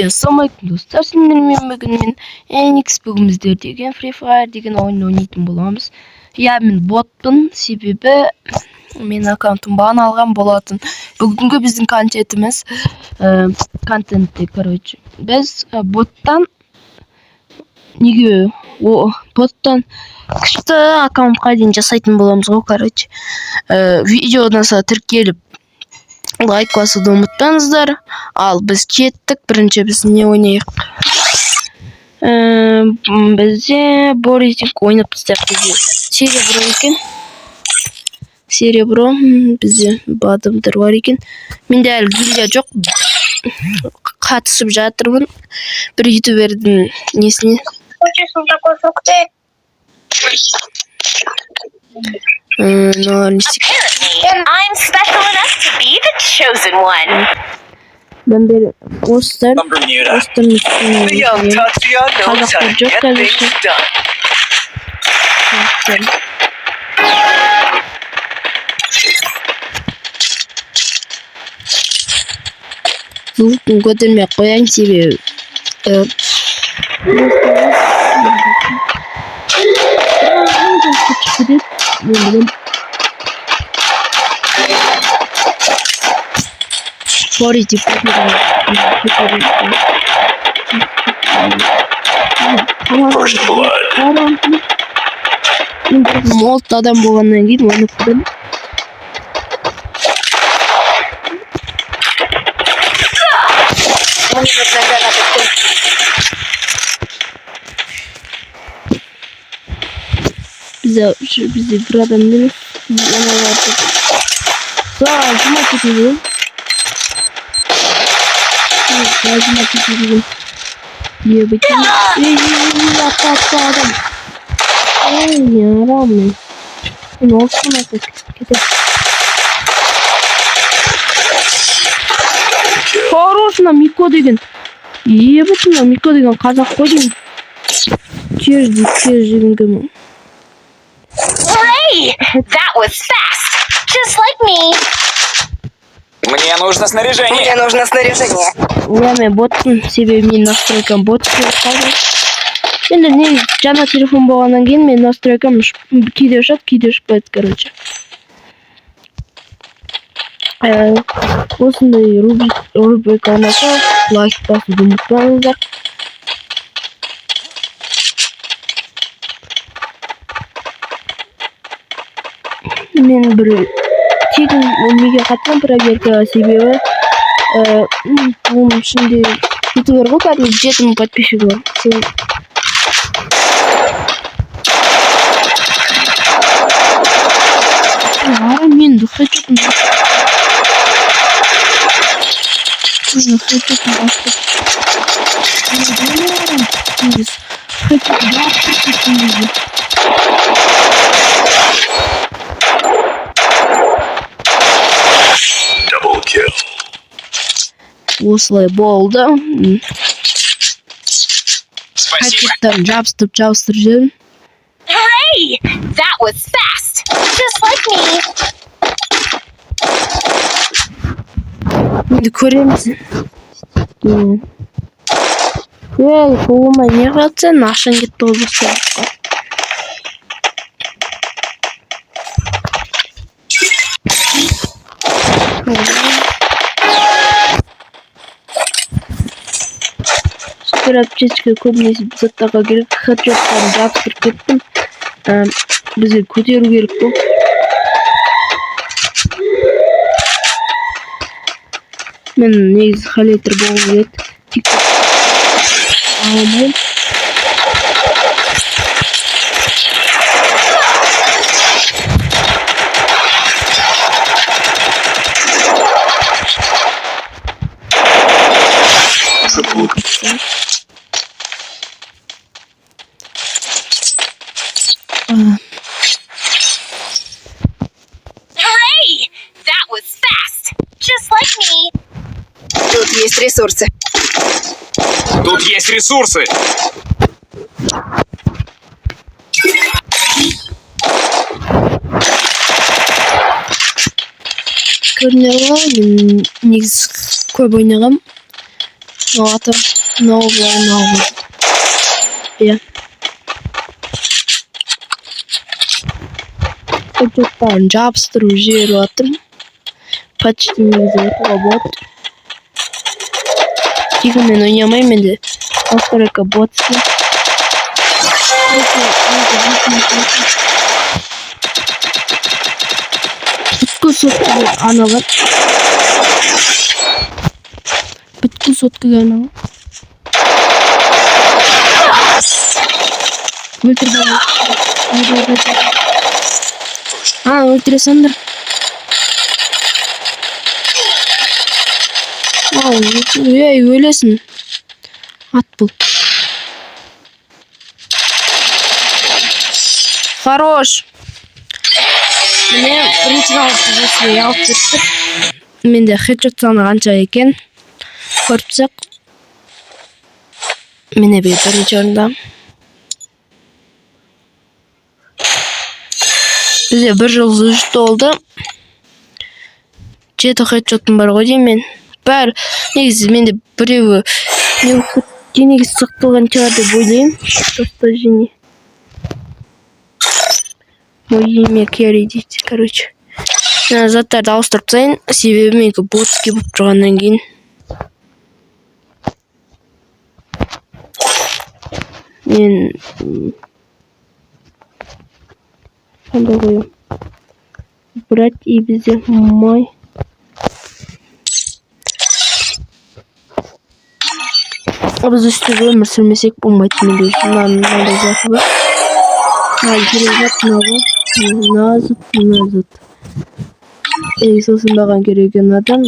Ассалаумалейкум достар, сіздермен бүгін мен Enix бүгін біздер деген Free Fire деген ойын ойнайтын боламыз. Я мен ботпын, себебі мен аккаунтым бағана алған болатын. Бүгінгі біздің контентіміз короче. Біз боттан боттан күшті аккаунтқа дейін жасайтын боламыз ғой, короче. Видеодан соң тіркеліп лайк басуды ұмытпаңыздар. Ал біз кеттік, бірінші біз не ойнайық? Бізде боритинг ойнап біздер серебро екен. Серебро, бізде бадымдар бар екен. Менде әлі гильдия жоқ, қатысып жатырмын бір ютубердің несіне. I'm special enough to be the chosen one. Ben bir poster The young Tatsuya knows how to get things done. Bu götürmeye koyan sebebi Борите First blood. Молт адам болғаннан кейін оны көрдім. Бізде бір адам емес. Жұма кетеді. Жұма кетеді. Атты адам. Ярамын. Мен олсына кетеді. Хорошына Мико деген. Ебітіна Мико деген қазақ қой деген. Кер деген кім? Hooray! That was fast, just like me. Мне нужно снаряжение. Я мен боттың себебі мен настройкам бот келіп қалды. Енді не жаңа телефон болғаннан кейін мен настройкам кейде ұшады, кейде ұшпайды, короче. Осындай рубрика ұнаса, лайк басуды ұмытпаңыздар. Мен бір тегін неге қатқан проверка себебі оның ішінде ютубер ғой, кәдімгі 7000 подписчигі бар. Мен дұқсатчықпын. Double kill. Осылай болды. Спасибо. Қайтадан жабыстырып жүрмін. Hooray! That was fast, just like me. Енді көреміз. Қолыма не қатса, нашын кетті олбасы. Супер аптечка көбінесе біз аттаға керек. Хатжоқтарын жабыстырып кеттім. Бізге көтеру керек бұл. Мен негізі халетер болғым келеді. Тикток аламын. Hooray! That was fast, just like me. Тут есть ресурсы. Тут есть ресурсы. Көрінеға мен негіз көп ойнағам. Аты новый. Иә. Көтөктарын жабыстырып жіберіп жатырмын. Почти негізі оқуға болады. Тегі мен ойнамаймын енді. Настройка ботсы. Бүткіл соткіге арналған. Өлтіре сандыр. Ей, өлесін. Ат бұл. Хорош. Міне бірінші раундты алып кеттік. Менде хедшот саны қанша екен. Көріпсек. Міне бірінші орында. Бізде бір жыл үшті олды. 7 хедшотым бар ғой деймін мен. Бәр, негізі менде біреуі денеге сықтылған шығар деп ойлаймын. Просто жене. Мой имя Керри дейді, короче. Заттарды ауыстырып тастайын, себебі менікі ботский болып тұрғаннан кейін. Мен қандай қоям? Брать и бізде май. Біз үстіге өмір сүрмесек болмайды менде мынандай заты бар. Назыт. Сосын маған керек адам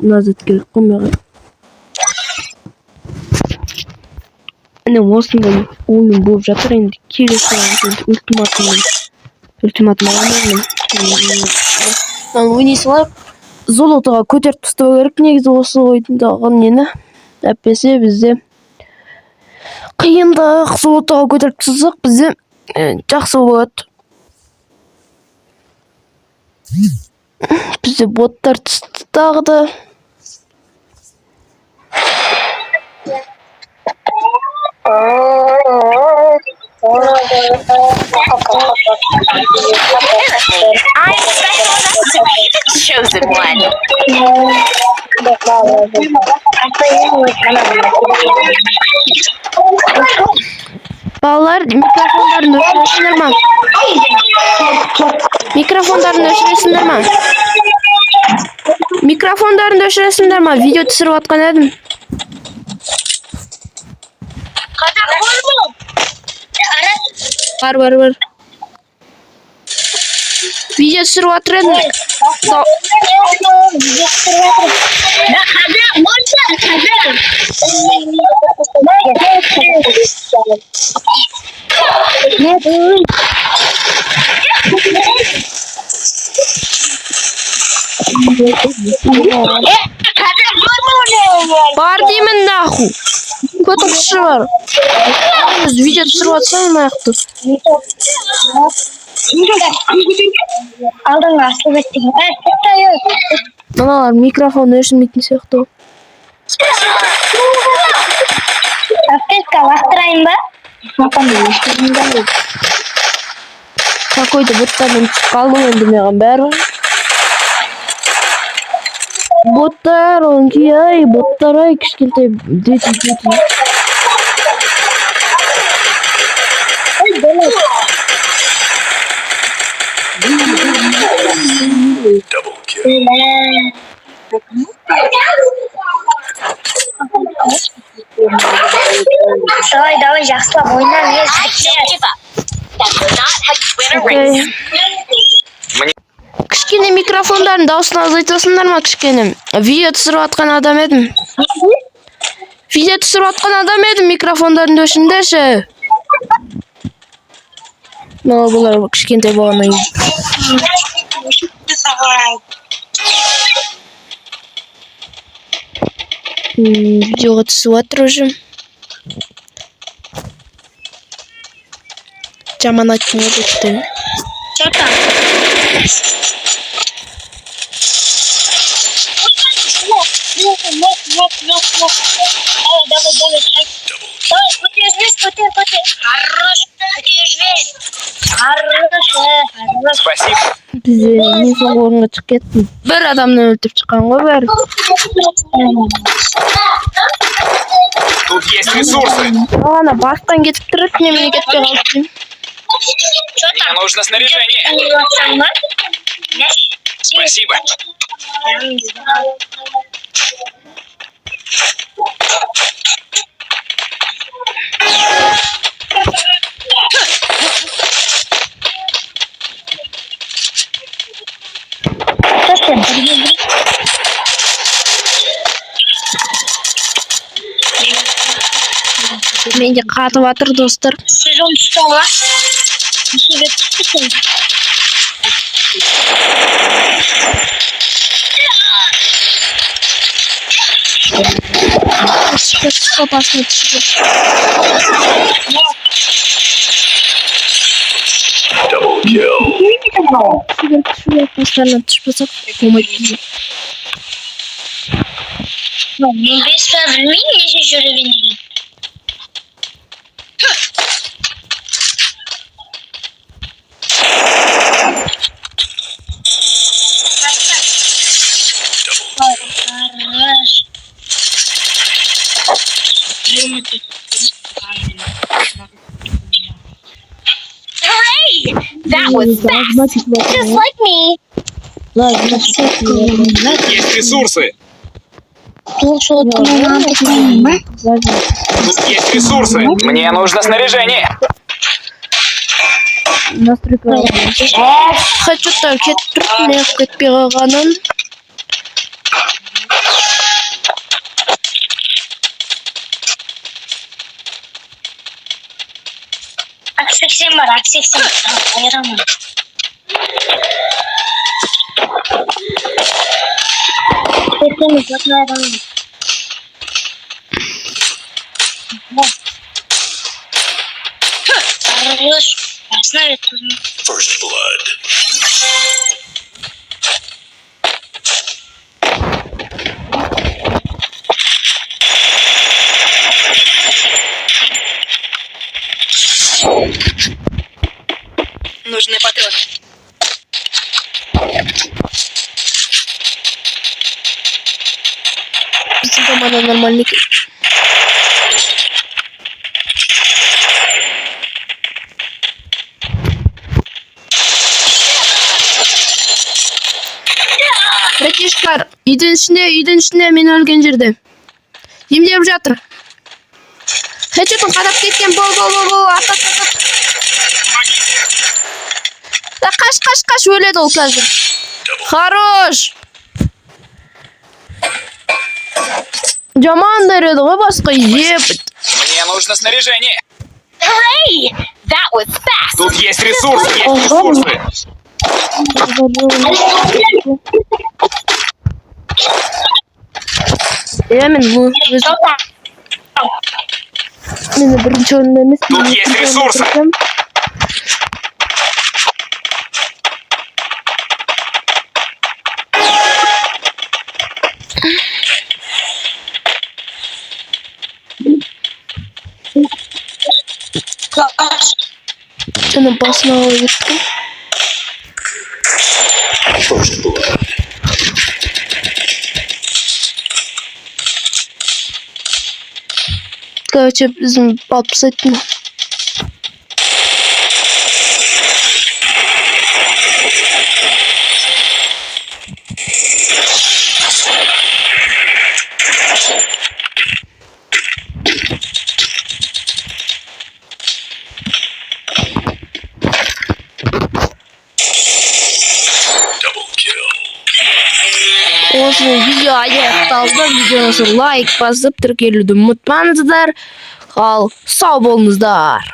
назыт керек қой маған. Міне осындай ойын болып жатыр енді келесі ультиматум аламын. Ойнай салайық. Золотыға көтеріп тастау керек негізі осы ойындағы нені. Әппесе бізде қиындық золотыға көтеріп тастасақ бізде жақсы болады. Бізде боттар түсті тағы да. I'm special enough to be the chosen one. Балалар, микрофондарын өшіресіңдер ма? Микрофондарын өшіресіңдер ма? Видео түсіріп атқан едім. Бар. Видео түсіріп атыр едім. Бар деймін наху. Көтің кіші бар. Видео түсіріп атсаң аяқты. Алдыңа асыл беттің. Мыналар микрофон өшірмейтін сияқты. Аптеска лақтырайын ба? Какой-то боттардан түсіп қалдым енді маған бәрі. Боттар, ай, боттар, ай, кішкентай дети. Давай, жақсылап ойна, не жігіттер. Кішкене микрофондарын дауысын азайтасыңдар ма кішкене? Видео түсіріп атқан адам едім. Микрофондарын өшіріңдерші. Бұлар кішкентай болғаннан кейін. Видеоға түсіп жатыр уже. Жаман айтқан өтті. Давай. Давай, котер. Хорош, Хорош. Спасибо. Біз мен соңғы орынға шығып кеттім. Bir adamni o'ldirib chiqqan ғой bari. Тут есть ресурсы. Ana bastdan ketib turib, nemenga ketmay qolibdi. Мне нужно снаряжение. Спасибо. Menga qatib do'stlar. Сезон стола. Kopasini tushirib. Shunday postlarni tushmasak bo'lmaydi. Men beslar bilmayman necha uringan. Hooray! That was fast. Just like me. Есть ресурсы. Тут есть ресурсы. Мне нужно снаряжение. Хочу так ketib turib, men ketib qolganim. Аксексен бар. Айырамын. First blood. Нужны патроны. Bizim zamanda normallik. Bratishkar, uyдің ішінде мен өлген жерде. Емдеп жатыр. Хедшотын қадап кеткен, бол, атат. Да қаш, өледі ол қазір. Хорош! Жаман дәреді ғой басқа еп. Мне нужно снаряжение. Hooray! That was fast. Тут есть ресурсы. Мен bu meni birinchi o'rinda emas. Тут есть ресурсы. Canım basına gitti. First blood. Короче, bizim babsaytma. Осы видео аяқталды. Видеоны лайк басып тіркелуді ұмытпаңыздар. Ал сау болыңыздар.